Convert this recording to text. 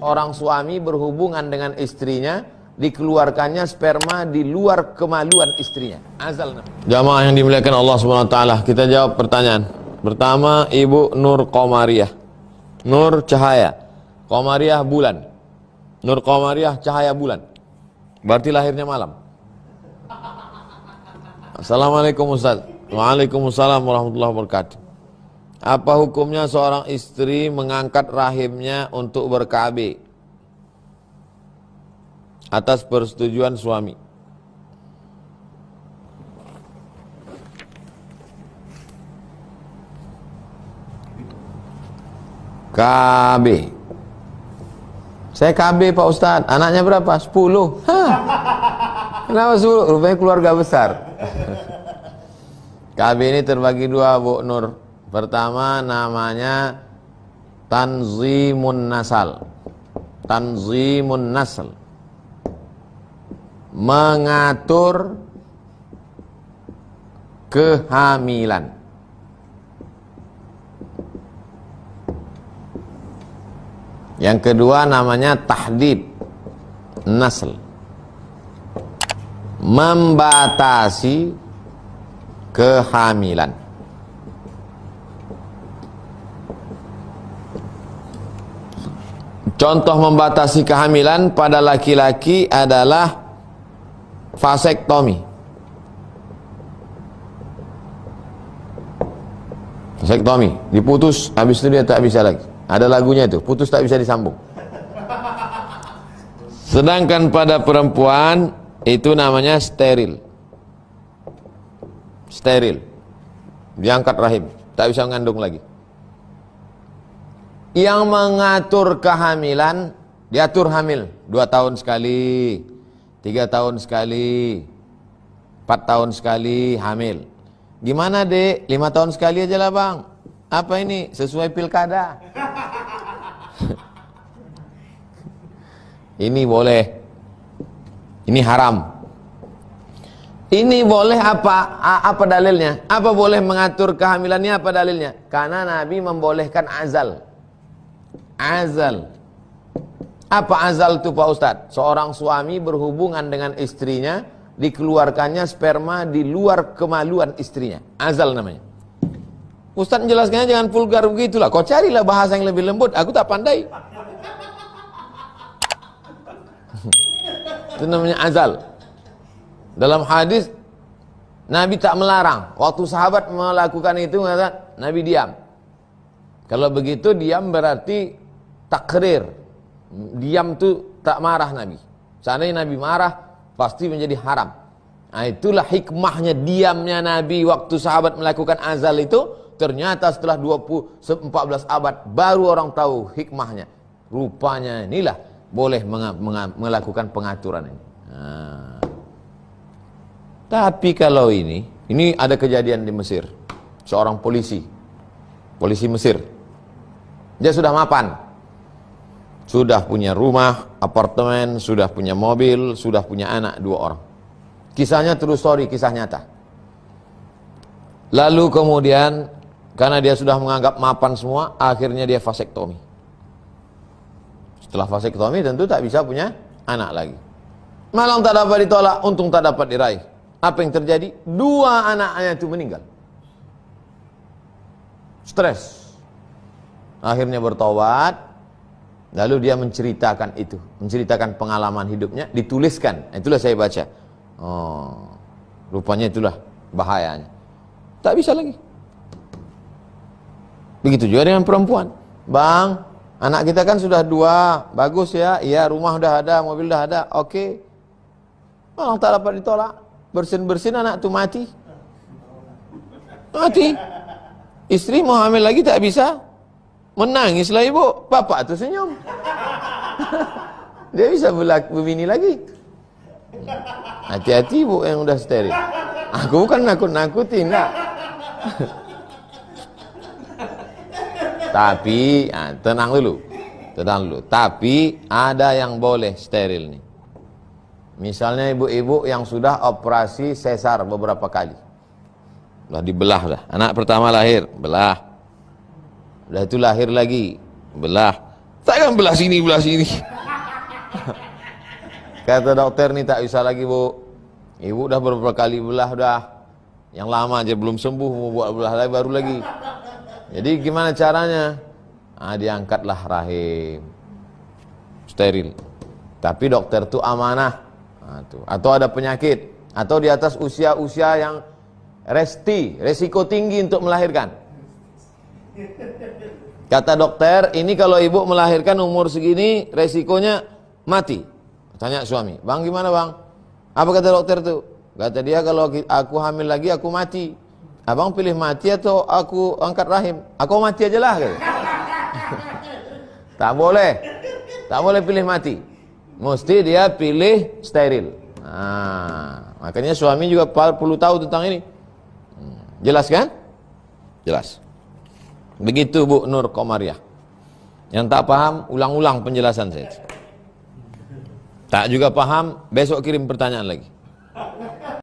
Orang suami berhubungan dengan istrinya, dikeluarkannya sperma di luar kemaluan istrinya. Azal. Jamaah yang dimuliakan Allah SWT, kita jawab pertanyaan. Pertama, Ibu Nur Komariah. Nur cahaya, Komariah bulan. Nur Komariah cahaya bulan. Berarti lahirnya malam. Assalamualaikum Ustaz. Waalaikumsalam warahmatullahi wabarakatuh. Apa hukumnya seorang istri mengangkat rahimnya untuk ber-KB atas persetujuan suami? KB. Saya KB Pak Ustadz. Anaknya berapa? 10. Hah. Kenapa 10? Rupanya keluarga besar. KB ini terbagi dua, Bu Nur. Pertama namanya tanzimun nasal. Tanzimun nasal, mengatur kehamilan. Yang kedua namanya tahdid nasl, membatasi kehamilan. Contoh membatasi kehamilan pada laki-laki adalah vasektomi. Vasektomi, diputus, habis itu dia tak bisa lagi. Ada lagunya itu, putus tak bisa disambung. Sedangkan pada perempuan itu namanya steril. Steril, diangkat rahim, tak bisa mengandung lagi. Yang mengatur kehamilan, diatur hamil 2 tahun sekali, 3 tahun sekali, 4 tahun sekali hamil. Gimana Dek? 5 tahun sekali aja lah Bang. Apa ini? Sesuai pilkada. Ini boleh, ini haram. Ini boleh apa? Apa dalilnya? Apa boleh mengatur kehamilannya? Apa dalilnya? Karena Nabi membolehkan azal. Azal. Apa azal itu Pak Ustadz? Seorang suami berhubungan dengan istrinya, dikeluarkannya sperma di luar kemaluan istrinya. Azal namanya. Ustadz menjelaskannya jangan vulgar begitulah. Kau carilah bahasa yang lebih lembut. Aku tak pandai. Itu namanya azal. Dalam hadis Nabi tak melarang. Waktu sahabat melakukan itu, Nabi diam. Kalau begitu diam berarti takrir. Diam tu tak marah Nabi. Seandainya Nabi marah pasti menjadi haram. Nah, itulah hikmahnya diamnya Nabi waktu sahabat melakukan azal itu. Ternyata setelah 14 abad baru orang tahu hikmahnya. Rupanya inilah boleh melakukan pengaturan ini. Nah. Tapi kalau ini ada kejadian di Mesir. Seorang polisi Mesir. Dia sudah mapan. Sudah punya rumah, apartemen, sudah punya mobil, sudah punya anak 2 orang. Kisahnya true story, kisah nyata. Lalu kemudian karena dia sudah menganggap mapan semua, akhirnya dia vasektomi. Setelah vasektomi tentu tak bisa punya anak lagi. Malang tak dapat ditolak, untung tak dapat diraih. Apa yang terjadi? 2 anaknya itu meninggal. Stres. Akhirnya bertobat. Lalu dia menceritakan itu, menceritakan pengalaman hidupnya, dituliskan. Itulah saya baca. Oh, rupanya itulah bahayanya. Tak bisa lagi. Begitu juga dengan perempuan. Bang, anak kita kan sudah 2, bagus ya. Iya, rumah udah ada, mobil udah ada. Oke. Malah tak dapat ditolak. Bersin-bersin anak itu mati. Mati. Istri mau hamil lagi tak bisa. Menangislah ibu, bapak tuh senyum. Dia bisa berbini lagi. Hati-hati ibu yang udah steril. Aku bukan nakut-nakutin, enggak. Tapi, tenang dulu. Tapi ada yang boleh steril nih. Misalnya ibu-ibu yang sudah operasi sesar beberapa kali. Udah dibelah dah. Anak pertama lahir, belah. Udah itu lahir lagi, belah. Takkan belah sini, belah sini. Kata dokter nih tak bisa lagi bu. Ibu udah beberapa kali belah udah. Yang lama aja belum sembuh, mau buat belah lagi baru lagi. Jadi gimana caranya? Diangkatlah rahim. Steril. Tapi dokter tuh amanah. Atau ada penyakit. Atau di atas usia-usia yang resiko tinggi untuk melahirkan. Kata dokter, ini kalau ibu melahirkan umur segini, resikonya mati. Tanya suami, bang gimana bang? Apa kata dokter tuh? Kata dia kalau aku hamil lagi aku mati. Abang pilih mati atau aku angkat rahim? Aku mati aja lah. Tak boleh pilih mati. Mesti dia pilih steril. Makanya suami juga perlu tahu tentang ini. Jelas kan? Jelas. Begitu Bu Nur Komariah. Yang tak paham, ulang-ulang penjelasan saya. Tak juga paham, besok kirim pertanyaan lagi.